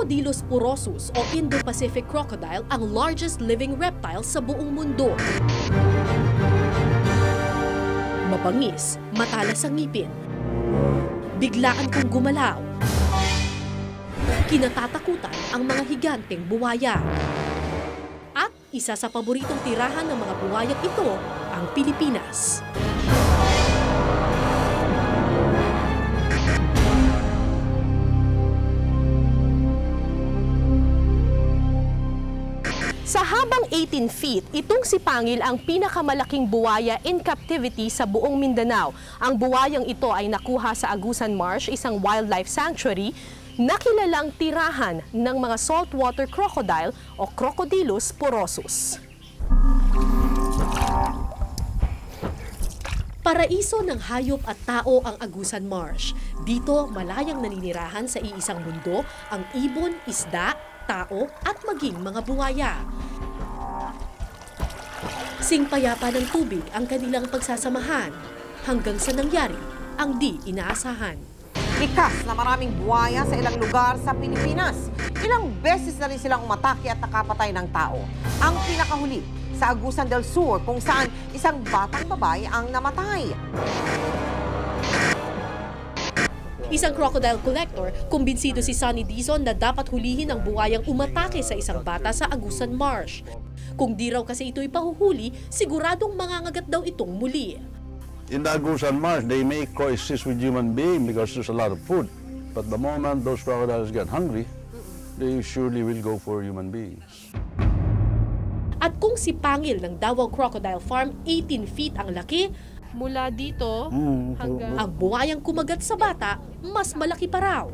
Crocodylus porosus o Indo-Pacific crocodile ang largest living reptile sa buong mundo. Mabangis, matalas ang ngipin, biglaan kang gumalaw. Kinatatakutan ang mga higanteng buwaya. At isa sa paboritong tirahan ng mga buwayang ito, ang Pilipinas. Sa habang 18 feet, itong si Pangil ang pinakamalaking buwaya in captivity sa buong Mindanao. Ang buwayang ito ay nakuha sa Agusan Marsh, isang wildlife sanctuary, na kilalang tirahan ng mga saltwater crocodile o Crocodylus porosus. Paraiso ng hayop at tao ang Agusan Marsh. Dito, malayang naninirahan sa iisang mundo ang ibon, isda, tao at maging mga buwaya. Singpayapa ng tubig ang kanilang pagsasamahan hanggang sa nangyari ang di inaasahan. Likas na maraming buwaya sa ilang lugar sa Pilipinas. Ilang beses na rin silang umatake at nakapatay ng tao. Ang pinakahuli sa Agusan del Sur kung saan isang batang babae ang namatay. Isang crocodile collector, kumbinsido si Sonny Dizon na dapat hulihin ang buwayang umatake sa isang bata sa Agusan Marsh. Kung di raw kasi ito'y pahuhuli, siguradong mangangagat daw itong muli. In the Agusan Marsh, they may coexist with human beings because there's a lot of food. But the moment those crocodiles get hungry, they surely will go for human beings. At kung si Pangil ng Davao Crocodile Farm, 18 feet ang laki, mula dito hanggang ang buwayang kumagat sa bata, mas malaki pa raw.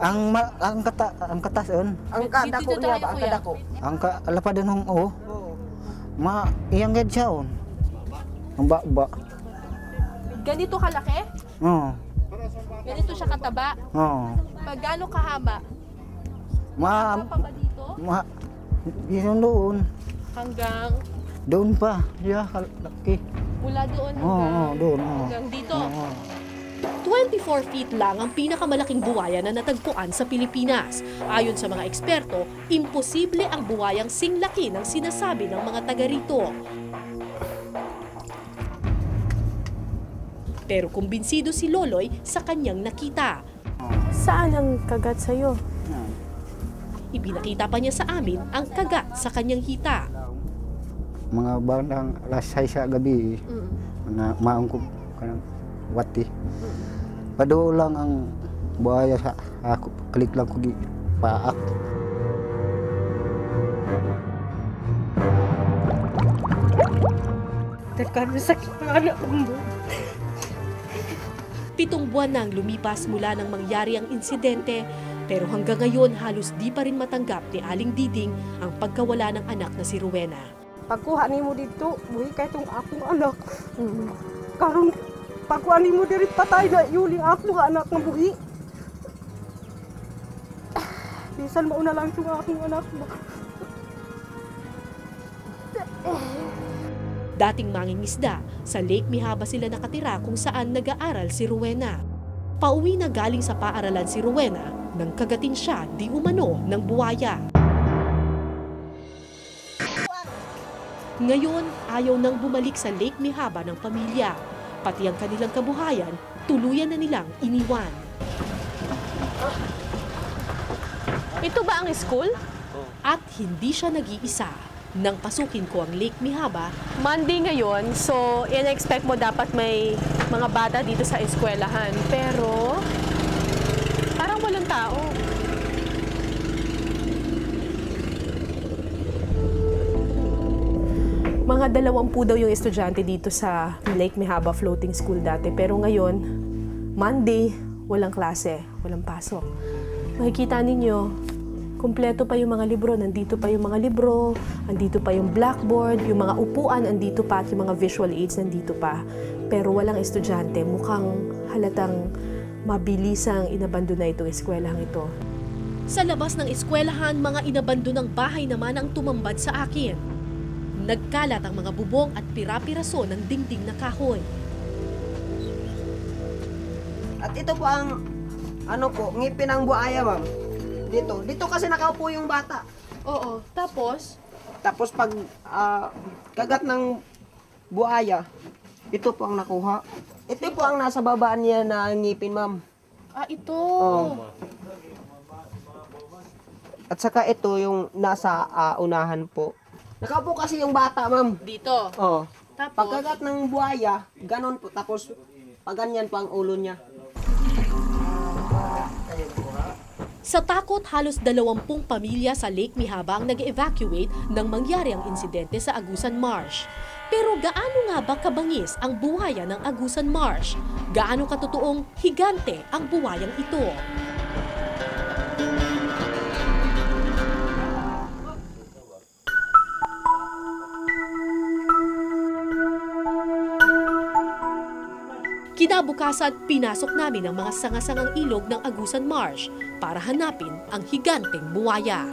Ang katas on. Ang kadako niya ba? Ang kadako? Ang kalapad ng iyang gad siya on. Ang ba. Ganito kalaki? Oo. Ganito siya kataba? Oo. Pagano kahaba? Pa ba dito? Yun doon. Hanggang? Doon pa. Yeah, kalaki. Mula doon doon. Hanggang dito? 24 feet lang ang pinakamalaking buwaya na natagpuan sa Pilipinas. Ayon sa mga eksperto, imposible ang buwayang singlaki ng sinasabi ng mga taga rito. Pero kumbinsido si Loloy sa kanyang nakita. Saan ang kagat sa'yo? Ipinakita pa niya sa amin ang kagat sa kanyang hita. Mga bandang alas 6 sa gabi, na maangkop ka ng wati. Pado lang ang buhaya sa ako, klik lang ko paak. Teka, sakit ng anak mo. 7 buwan nang lumipas mula nang mangyari ang insidente, pero hanggang ngayon halos di pa rin matanggap ni Aling Diding ang pagkawala ng anak na si Rowena. Pagkuha ni mo dito, buhi kay itong akong anak. Karong pagkuha ni mo diri patay na yuling akong anak ng buhi. Bisan mauna lang itong akong anak mo. Dating mangingisda, sa Lake Mihaba sila nakatira kung saan nag-aaral si Rowena. Pauwi na galing sa paaralan si Rowena nang kagatin siya di umano ng buwaya. Ngayon, ayaw nang bumalik sa Lake Mihaba ng pamilya. Pati ang kanilang kabuhayan, tuluyan na nilang iniwan. Ito ba ang school? At hindi siya nag-iisa. Nang pasukin ko ang Lake Mihaba, Monday ngayon, so in-expect mo dapat may mga bata dito sa eskwelahan. Pero, parang walang tao. Mga 20 daw yung estudyante dito sa Lake Mihaba Floating School dati. Pero ngayon, Monday, walang klase, walang pasok. Makikita ninyo, kumpleto pa yung mga libro. Nandito pa yung mga libro, andito pa yung blackboard, yung mga upuan, andito pa, at yung mga visual aids nandito pa. Pero walang estudyante. Mukhang halatang mabilisang inabandona itong eskwelahang ito. sa labas ng eskwelahan, mga inabandonang bahay naman ang tumambad sa akin. Nagkalat ang mga bubong at pira-piraso ng dingding na kahoy. At ito po ang, ngipin ng buhaya, ma'am. Dito kasi nakaupo yung bata. Oo. Tapos, Tapos pag kagat ng buhaya, ito po ang nakuha. Ito po ang nasa babaan niya na ngipin, ma'am. ito. At saka ito yung nasa unahan po. Nakaupo kasi yung bata, ma'am. Dito. Oh. Tapos, Pagkagat ng buhaya, ganon po. Tapos paganyan pa ang ulo niya. Sa takot, halos 20 pamilya sa Lake Mihaba ang nag-evacuate nang mangyari ang insidente sa Agusan Marsh. Pero gaano nga ba kabangis ang buhaya ng Agusan Marsh? Gaano katotoong higante ang buwayang ito? Kinabukasan, pinasok namin ang mga sanga-sangang ilog ng Agusan Marsh para hanapin ang higanteng buwaya.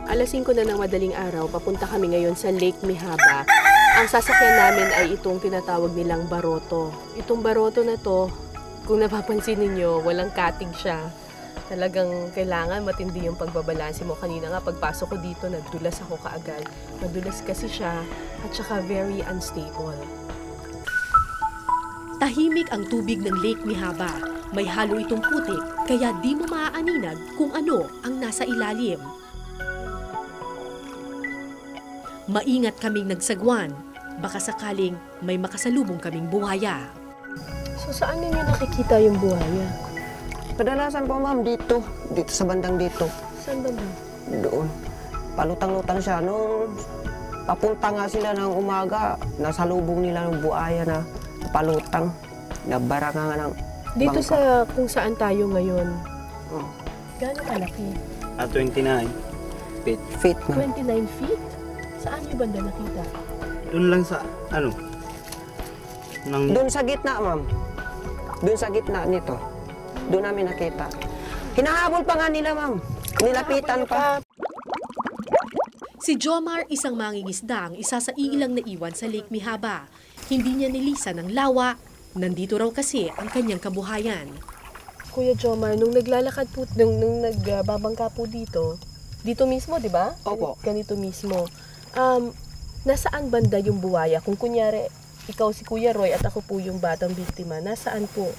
alas 5 na ng madaling araw, papunta kami ngayon sa Lake Mihaba. Ang sasakyan namin ay itong tinatawag nilang baroto. Itong baroto na to, kung napapansin ninyo, walang katig siya. Talagang kailangan matindi yung pagbabalanse mo. Kanina nga, pagpasok ko dito, nadulas ako kaagad. Madulas kasi siya at saka very unstable. Tahimik ang tubig ng Lake Mihaba. May halo itong putik, kaya di mo maaaninag kung ano ang nasa ilalim. Maingat kaming nagsagwan. Baka sakaling may makasalubong kaming buhaya. So saan ninyo nakikita yung buhaya? Kadalasan po, ma'am, dito. Dito sa bandang dito. Saan ba? Doon. Palutang-lutang siya. Nung papunta nga sila ng umaga, nasalubong nila ng buhaya na palutang. Nabara nga ng Dito bangka. sa kung saan tayo ngayon, Oh. gaano kalaki? 29 feet. Feet, ma'am. 29 feet? Saan yung banda nakita? Doon lang sa, ano, Doon sa gitna, ma'am. Doon sa gitna nito. Doon namin nakita. Hinahabol pa nga nila, ma'am. Nilapitan pa. Si Jomar, isang mangingisda, ang isa sa iilang naiwan sa Lake Mihaba. Hindi niya nilisan ng lawa. Nandito raw kasi ang kanyang kabuhayan. Kuya Jomar, nung naglalakad po, nung nagbabangka po dito mismo, di ba? Opo. Ganito mismo. Nasaan banda yung buwaya? Kung kunyari, ikaw si Kuya Roy at ako po yung batang biktima, nasaan po?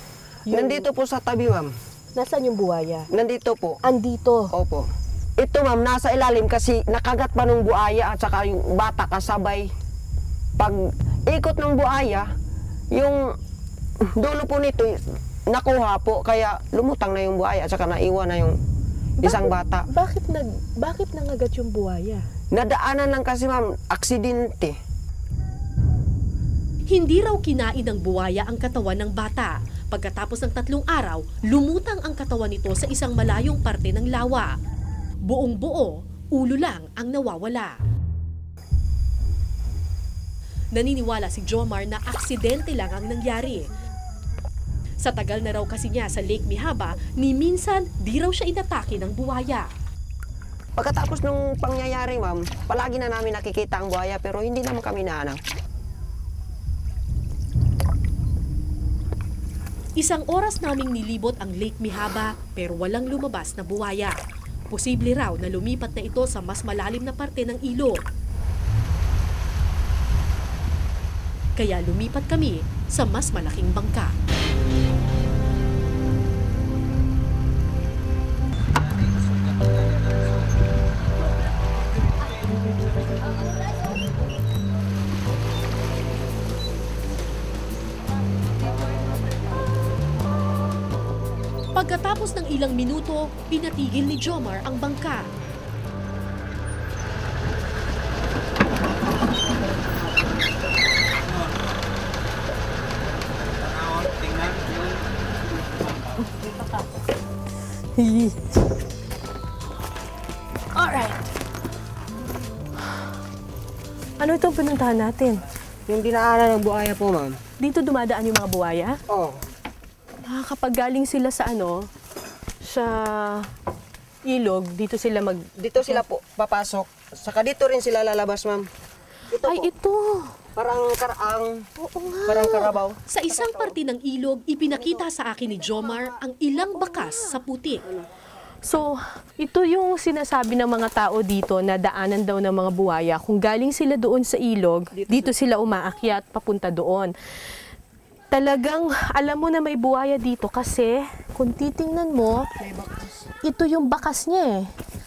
Nandito po sa tabi, ma'am. Nasaan yung buwaya? Nandito po. Andito. Opo. Ito, ma'am, nasa ilalim kasi nakagat pa ng buhaya at saka yung bata kasabay. Pag ikot ng buhaya, yung dulo po nito, nakuha po, kaya lumutang na yung buhaya at saka naiwan na yung isang bata. Bakit nangagat yung buwaya? Nadaanan lang kasi, ma'am, aksidente. Hindi raw kinain ng buwaya ang katawan ng bata. Pagkatapos ng 3 araw, lumutang ang katawan nito sa isang malayong parte ng lawa. Buong buo, ulo lang ang nawawala. Naniniwala si Jomar na aksidente lang ang nangyari. Sa tagal na raw kasi niya sa Lake Mihaba, ni minsan di raw siya inatake ng buwaya. Pagkatapos nung pangyayari, ma'am, palagi na namin nakikita ang buhaya pero hindi naman kami naanang. Isang oras naming nilibot ang Lake Mihaba pero walang lumabas na buwaya. Posible raw na lumipat na ito sa mas malalim na parte ng ilog. Kaya lumipat kami sa mas malaking bangka. Pagkatapos ng ilang minuto, pinatigil ni Jomar ang bangka. Alright. Ano itong pinuntahan natin? Yung dinaanan ng buhaya po, ma'am. Dito dumadaan yung mga buwaya? Oo. Kapag galing sila sa sa ilog, dito sila Dito sila po papasok. Saka dito rin sila lalabas, ma'am. Ay, ito. Parang Oo nga. parang karabaw. Sa isang parte ng ilog, ipinakita sa akin ni Jomar ang ilang bakas sa putik. So, ito yung sinasabi ng mga tao dito na daanan daw ng mga buhaya. Kung galing sila doon sa ilog, dito sila umaakyat papunta doon. Talagang alam mo na may buhaya dito kasi kung titingnan mo, ito yung bakas niya eh.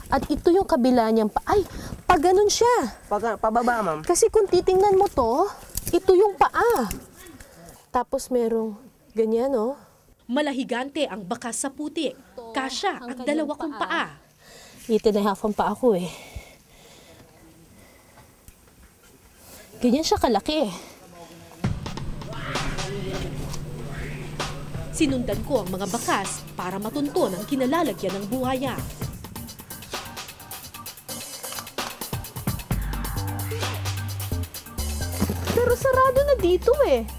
At ito yung kabila niyang ay, pag ganun siya. Pababa, ma'am. Kasi kung titingnan mo to, ito yung paa. Tapos merong ganyan, oh. Malahigante ang bakas sa putik. Kasya at dalawa kong paa. 8.5 ang paa ko eh. Ganyan siya kalaki. Sinundan ko ang mga bakas para matunton ang kinalalagyan ng buhaya. Pero sarado na dito eh.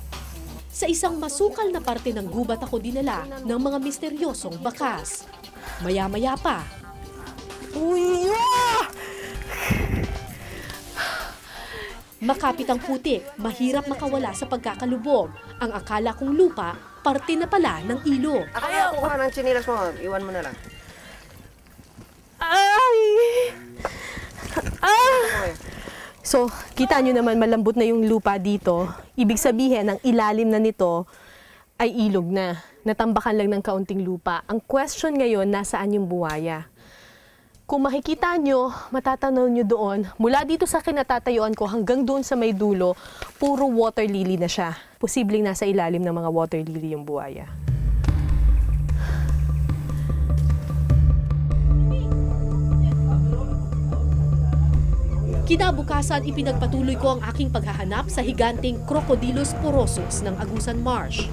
Sa isang masukal na parte ng gubat ako dinala ng mga misteryosong bakas. Maya-maya pa, Uy! Ah! makapit ang putik, mahirap makawala sa pagkakalubog. Ang akala kong lupa, parte na pala ng ilog. Kaya kuha ng chinilas mo, ma'am. Iwan mo na lang. Ay! Ah! So, kita nyo naman malambot na yung lupa dito. Ibig sabihin, ang ilalim na nito ay ilog na. Natambakan lang ng kaunting lupa. Ang question ngayon, nasaan yung buhaya? Kung makikita nyo, matatanaw nyo doon, mula dito sa kinatatayuan ko hanggang doon sa may dulo, puro water lily na siya. Posibleng nasa ilalim ng mga water lily yung buhaya. Kinabukasan, ipinagpatuloy ko ang aking paghahanap sa higanting Crocodylus porosus ng Agusan Marsh.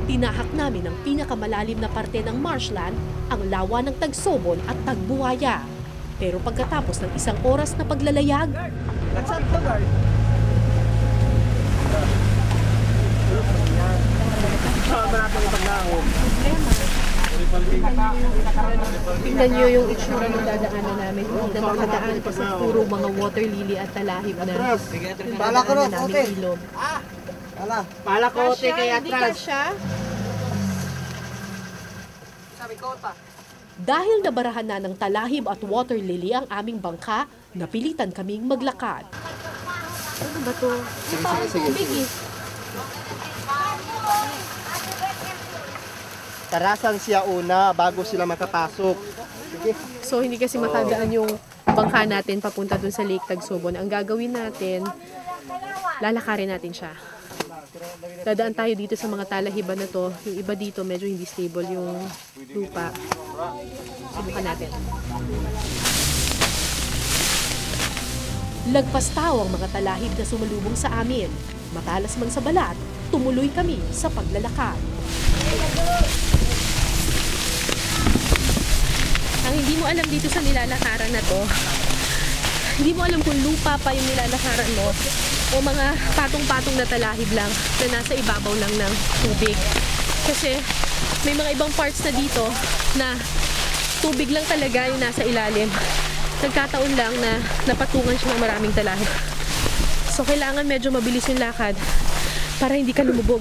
Tinahak namin ang pinakamalalim na parte ng marshland, ang lawa ng tagsobon at tagbuhaya. Pero pagkatapos ng isang oras na paglalayag, Tingnan nyo yung itsura ng dadaanan namin. Na makadaan pa sa puro mga water lily at talahib na yung dadaanan namin ilog. Pala ko, kaya Hindi ka siya? dahil nabarahan na ng talahib at water lily ang aming bangka, napilitan kaming maglakad. Ano ba to? Sige. Tarasan siya una bago sila makapasok. So, hindi kasi makadaan yung bangka natin papunta dun sa Lake Tagsobon. Ang gagawin natin, lalakarin natin siya. Dadaan tayo dito sa mga talahiban na to. Yung iba dito, medyo hindi stable yung lupa. Subukan natin. Lagpas tao ang mga talahib na sumalubong sa amin. Matalas man sa balat, tumuloy kami sa paglalakad. Ang hindi mo alam dito sa nilalakaran na to, hindi mo alam kung lupa pa yung nilalakaran mo o mga patong-patong na talahib lang na nasa ibabaw lang ng tubig. Kasi may mga ibang parts na dito na tubig lang talaga yung nasa ilalim. Nagkataon lang na napatungan siya ng maraming talahib. So kailangan medyo mabilis yung lakad para hindi ka lumubog.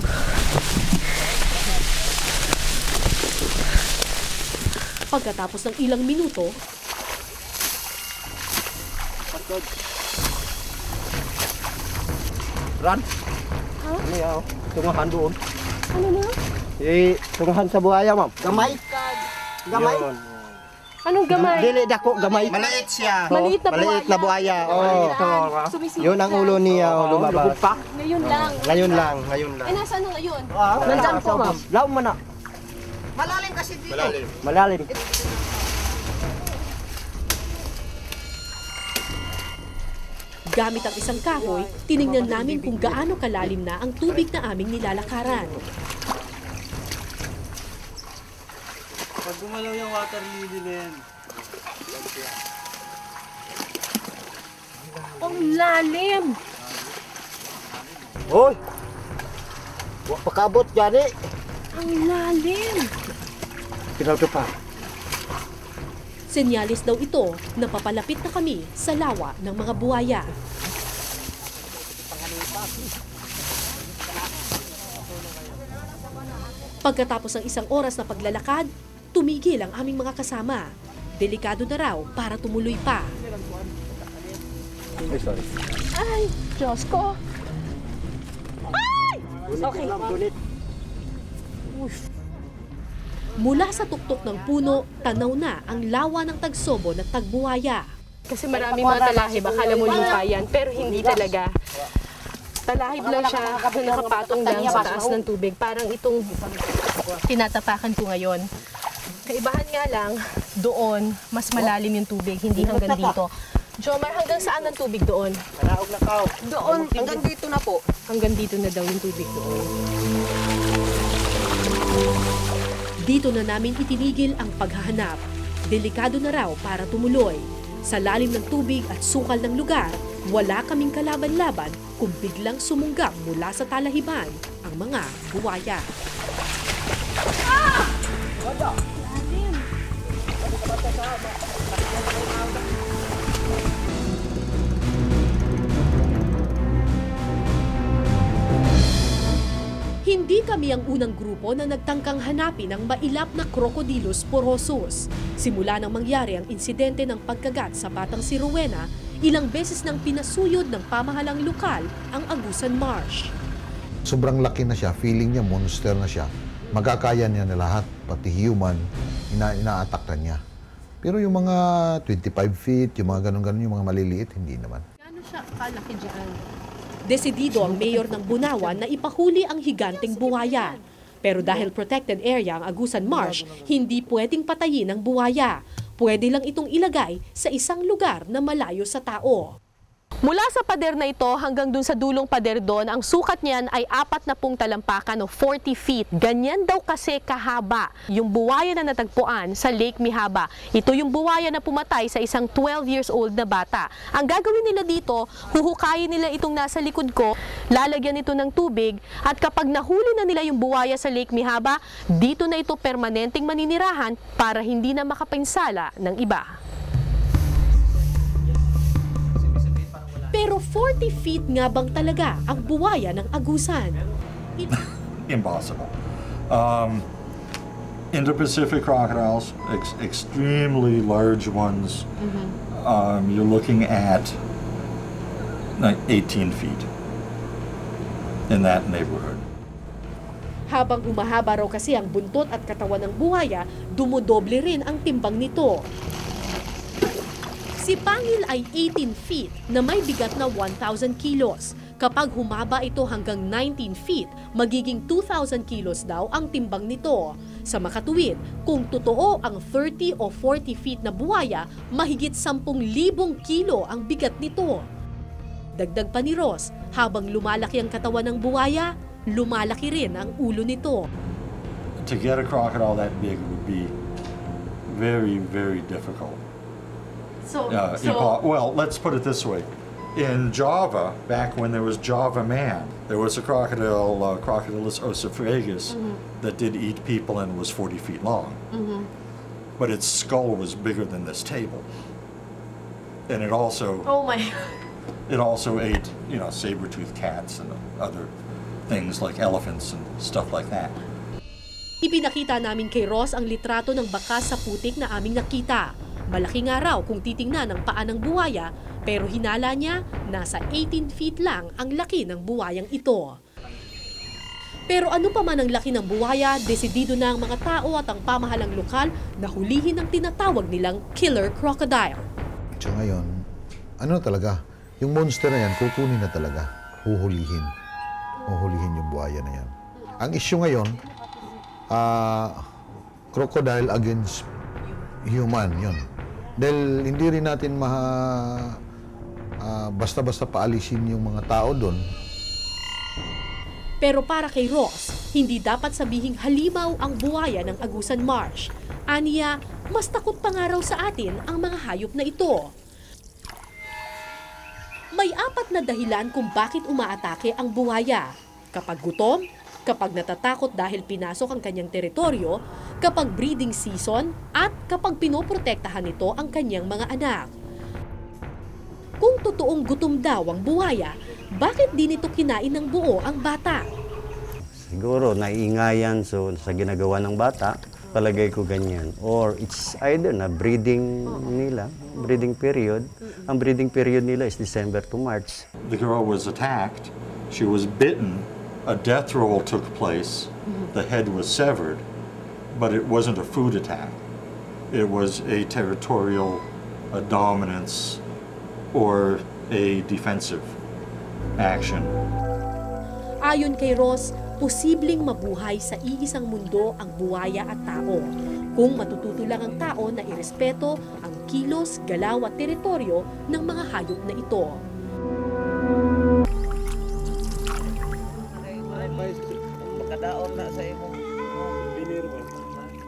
Pagkatapos ng ilang minuto, Ran. Ano yaw? Tungahan doon. Ano na? Tungahan sa buhaya, ma'am. Gamay. Gamay. Yun. Anong gamay? Dili dako gamay. Maliit siya. Maliit na Maliit na buhaya. Oh. Sumisilip Yun ang ulo niya, lumabas. Ngayon lang. Ngayon lang. Eh, nasaan na ngayon? Nandyan po, ma'am. Laom mo na. Malalim kasi dito. Malalim. gamit ang isang kahoy, tiningnan namin kung gaano kalalim na ang tubig na aming nilalakaran. Pag gumalaw yung water lily na yan. Ang lalim! Hoy! Huwag pakabot dyan eh. Ang lalim! Pinauto pa. Senyalis daw ito na papalapit na kami sa lawa ng mga buwaya. Pagkatapos ng isang oras na paglalakad, tumigil ang aming mga kasama. Delikado na raw para tumuloy pa. Ay, sorry. Ay, Diyos ko. Ay! Okay. Mula sa tuktok ng puno, tanaw na ang lawa ng Tagsobo at Tagbuwaya. Kasi maraming mga talahib, akala mo lupa yan, pero hindi talaga. Talahib lang siya na nakapatong lang sa taas ng tubig. Parang itong tinatapakan ko ngayon. Kaibahan nga lang, doon, mas malalim yung tubig, hindi hanggang dito. Jomar, hanggang saan ang tubig doon? Doon, hanggang dito na po. Hanggang dito na daw yung tubig doon. Dito na namin itinigil ang paghahanap. Delikado na raw para tumuloy. Sa lalim ng tubig at sukal ng lugar, wala kaming kalaban-laban kung biglang sumunggap mula sa talahiban ang mga buwaya. Hindi kami ang unang grupo na nagtangkang hanapin ang mailap na Crocodylus porosus. Simula nang mangyari ang insidente ng pagkagat sa batang si Rowena, ilang beses nang pinasuyod ng pamahalang lokal ang Agusan Marsh. Sobrang laki na siya, feeling niya monster na siya. Magkakaya niya na lahat, pati human, ina-attack na niya. Pero yung mga 25 feet, yung mga ganun-ganun, yung mga maliliit, hindi naman. Ano siya kalaki dyan? Desidido ang mayor ng Bunawan na ipahuli ang higanteng buwaya. Pero dahil protected area ang Agusan Marsh, hindi pwedeng patayin ang buwaya. Pwede lang itong ilagay sa isang lugar na malayo sa tao. Mula sa pader na ito hanggang dun sa dulong pader doon, ang sukat niyan ay 40 talampakan o 40 feet. Ganyan daw kasi kahaba yung buwaya na natagpuan sa Lake Mihaba. Ito yung buwaya na pumatay sa isang 12 years old na bata. Ang gagawin nila dito, huhukayin nila itong nasa likod ko, lalagyan ito ng tubig, at kapag nahuli na nila yung buwaya sa Lake Mihaba, dito na ito permanenteng maninirahan para hindi na makapinsala ng iba. Pero 40 feet nga bang talaga ang buwaya ng Agusan? Impossible. Indo-Pacific crocodiles, extremely large ones, you're looking at like 18 feet in that neighborhood. Habang humahaba raw kasi ang buntot at katawan ng buwaya, dumodoble rin ang timbang nito. Si Pangil ay 18 feet na may bigat na 1,000 kilos. Kapag humaba ito hanggang 19 feet, magiging 2,000 kilos daw ang timbang nito. Sa makatuwid, kung totoo ang 30 o 40 feet na buwaya, mahigit 10,000 kilo ang bigat nito. Dagdag pa ni Ross, habang lumalaki ang katawan ng buwaya, lumalaki rin ang ulo nito. To get a crocodile that big would be very, very difficult. Well, let's put it this way. In Java, back when there was Java man, there was a crocodile, Crocodylus oesophagus, that did eat people and was 40 feet long. But its skull was bigger than this table. And it also... Oh my... It also ate, you know, saber-toothed cats and other things like elephants and stuff like that. Ipinakita namin kay Ross ang litrato ng bakas sa putik na aming nakita. Malaki nga raw kung titingnan ang paa ng buwaya, pero hinala niya nasa 18 feet lang ang laki ng buwayang ito. Pero ano pa man ang laki ng buwaya, desidido na ang mga tao at ang pamahalang lokal na hulihin ang tinatawag nilang killer crocodile. So ngayon, ano talaga, yung monster na yan, kukunin na talaga, huhulihin. Huhulihin yung buwaya na yan. Ang issue ngayon, crocodile against human, yun. Dahil hindi rin natin basta-basta paalisin yung mga tao doon. Pero para kay Ross, hindi dapat sabihing halimaw ang buwaya ng Agusan Marsh. Aniya, mas takot pa nga raw sa atin ang mga hayop na ito. May 4 na dahilan kung bakit umaatake ang buwaya. Kapag gutom, kapag natatakot dahil pinasok ang kanyang teritoryo, kapag breeding season at kapag pinoprotektahan nito ang kanyang mga anak. Kung totoong gutom daw ang buwaya, bakit di nito kinain ng buo ang bata? Siguro naiingayan, so sa ginagawa ng bata, palagay ko ganyan. Or it's either na breeding nila, breeding period. Ang breeding period nila is December to March. The girl was attacked, she was bitten, a death roll took place, the head was severed, but it wasn't a food attack. It was a territorial dominance or a defensive action. Ayon kay Ross, posibleng mabuhay sa iisang mundo ang buwaya at tao kung matututo lang ang tao na irespeto ang kilos, galaw at teritoryo ng mga hayop na ito.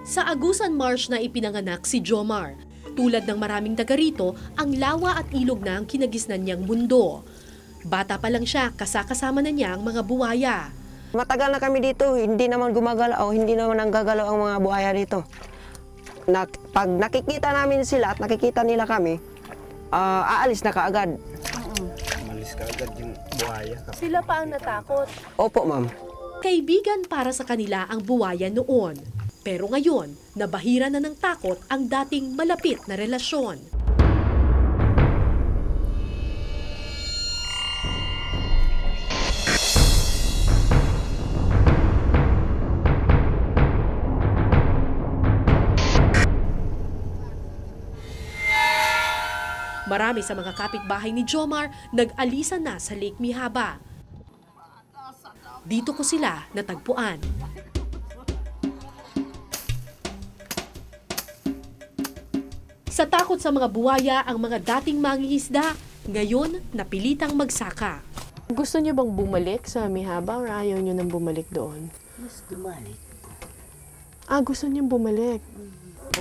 Sa Agusan Marsh na ipinanganak si Jomar. Tulad ng maraming taga rito, ang lawa at ilog na ang kinagisnan niyang mundo. Bata pa lang siya, kasama na niya ang mga buwaya. Matagal na kami dito, hindi naman gumagalaw, hindi naman nanggagalaw ang mga buhaya dito. Pag nakikita namin sila at nakikita nila kami, aalis na kaagad. Umalis kaagad yung buhaya. Sila pa ang natakot. Opo, ma'am. Kaibigan para sa kanila ang buwaya noon. Pero ngayon, nabahira na ng takot ang dating malapit na relasyon. Marami sa mga kapitbahay ni Jomar nag-alisa na sa Lake Mihaba. Dito ko sila natagpuan. Sa takot sa mga buwaya ang mga dating mangingisda, ngayon napilitang magsaka. Gusto niyo bang bumalik sa Mihaba or ayaw niyo nang bumalik doon? Gusto bumalik. Gusto niyo bumalik?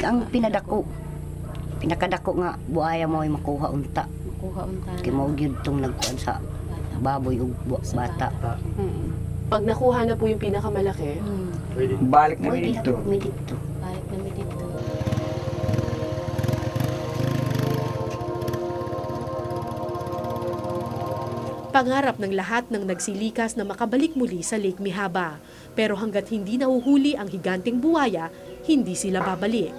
Ang pinakadako nga buhaya mo ay makuha unta. Makuha unta. Kaya mo gyud tong nagkuan sa baboy ug bata. Pag nakuha na po yung pinakamalaki, balik na dito. Balik na dito. Pangarap ng lahat ng nagsilikas na makabalik muli sa Lake Mihaba. Pero hanggat hindi nahuhuli ang higanting buwaya, hindi sila babalik.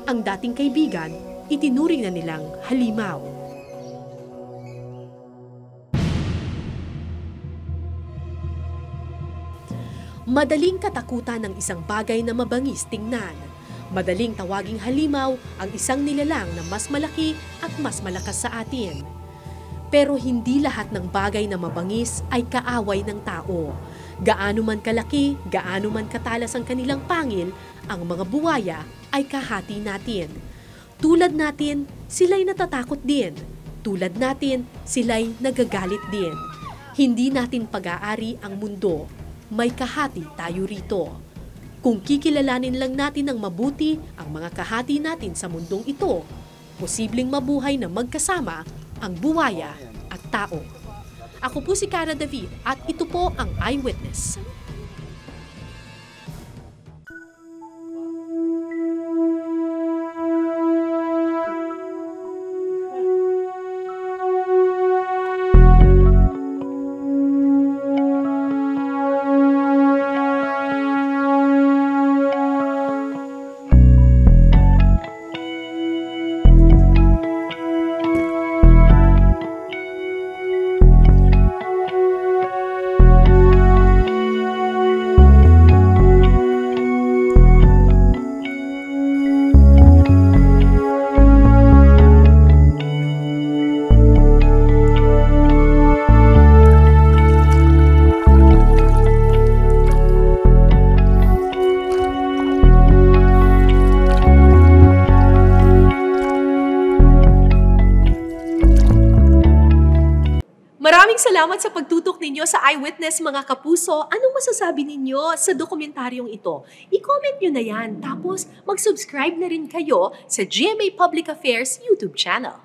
Ang dating kaibigan, itinuring na nilang halimaw. Madaling katakutan ng isang bagay na mabangis tingnan. Madaling tawaging halimaw ang isang nilalang na mas malaki at mas malakas sa atin. Pero hindi lahat ng bagay na mabangis ay kaaway ng tao. Gaano man kalaki, gaano man katalas ang kanilang pangil, ang mga buwaya ay kahati natin. Tulad natin, sila'y natatakot din. Tulad natin, sila'y nagagalit din. Hindi natin pag-aari ang mundo. May kahati tayo rito. Kung kikilalanin lang natin ng mabuti ang mga kahati natin sa mundong ito, posibleng mabuhay na magkasama ang buwaya at tao. Ako po si Cara David at ito po ang Eyewitness. Maraming salamat sa pagtutok ninyo sa Eyewitness, mga kapuso. Anong masasabi ninyo sa dokumentaryong ito? I-comment nyo na yan. Tapos mag-subscribe na rin kayo sa GMA Public Affairs YouTube channel.